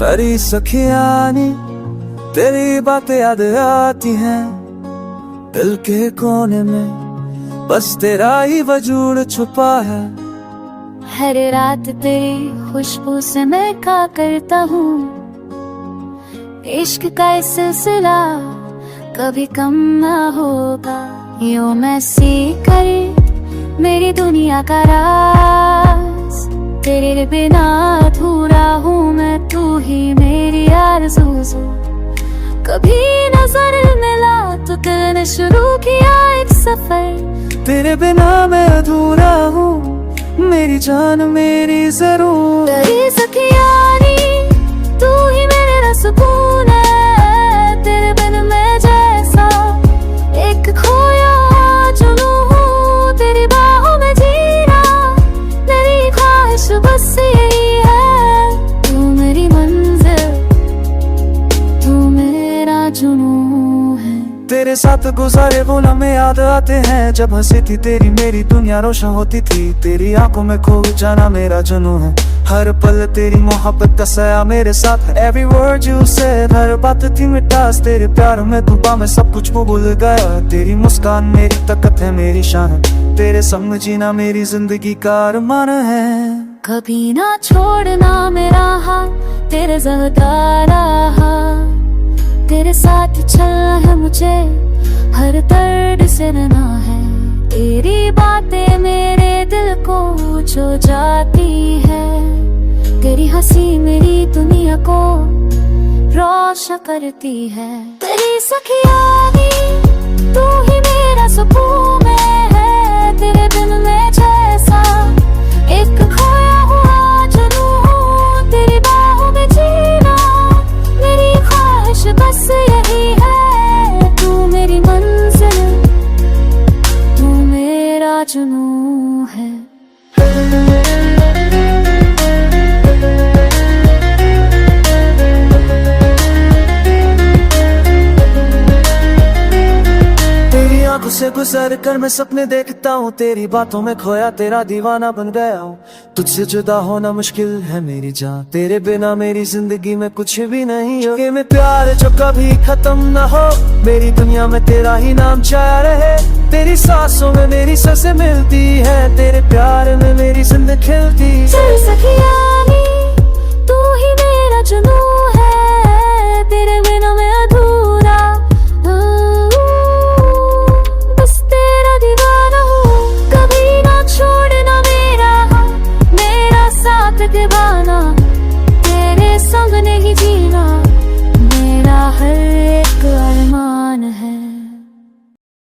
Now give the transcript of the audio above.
तेरी सखियानी तेरी बातें याद आती हैं, दिल के कोने में बस तेरा ही वजूद छुपा है। हर रात तेरी खुशबू से मैं क्या करता हूँ, इश्क का ये सिलसिला कभी कम ना होगा। यूं मैं सीख कर मेरी दुनिया का राज, तेरे बिना अधूरा हूँ मैं, तू ही मेरी आरज़ू। कभी नजर मिला तो दिल ने शुरू किया एक सफर, तेरे बिना मैं अधूरा हूँ, मेरी जान मेरी जरूर। तेरी सखियानी तू ही मेरा सुकून है, तेरे बिन मैं जैसा एक खोया जुनू हूँ। तेरी बाहों में जीना मेरी ख्वाहिश बस यही है, तू मेरी मंजिल तू मेरा जुनू है। तेरे साथ गुजारे वो लम्हे याद आते हैं, जब हंसी थी तेरी मेरी दुनिया रोशन होती थी। तेरी आंखों में खो जाना मेरा जुनून है, हर पल तेरी मोहब्बत का साया मेरे साथ है। Every word you said, हर बात थी मिठास, तेरे प्यार में डूबा मैं सब कुछ वो भूल गया। तेरी मुस्कान मेरी ताकत है मेरी शान है, तेरे संग जीना मेरी जिंदगी का अरमान है। कभी ना छोड़ना मेरा हाथ, तेरे ज़रदा रहा, तेरे साथ चलना है मुझे, हर दर्द से रहना है। तेरी बातें मेरे दिल को छू जाती है, तेरी हंसी मेरी दुनिया को रोशन करती है। तेरी सखियानी तू ही मेरा सुकून है, तेरे बिन मैं जैसा एक खोया हुआ जुनू हूँ। तेरी बाहों में जीना मेरी ख्वाहिश बस यही है, तू मेरी मंजिल तू मेरा जुनू है। आंखों से गुजर कर मैं सपने देखता हूँ, तेरी बातों में खोया तेरा दीवाना बन गया हूँ। तुझसे जुदा होना मुश्किल है मेरी जान, तेरे बिना मेरी जिंदगी में कुछ भी नहीं हो। ये में प्यार जो कभी खत्म ना हो, मेरी दुनिया में तेरा ही नाम छाया रहे। तेरी सांसों में मेरी सांसें मिलती है, तेरे प्यार में मेरी जिंदगी खिलती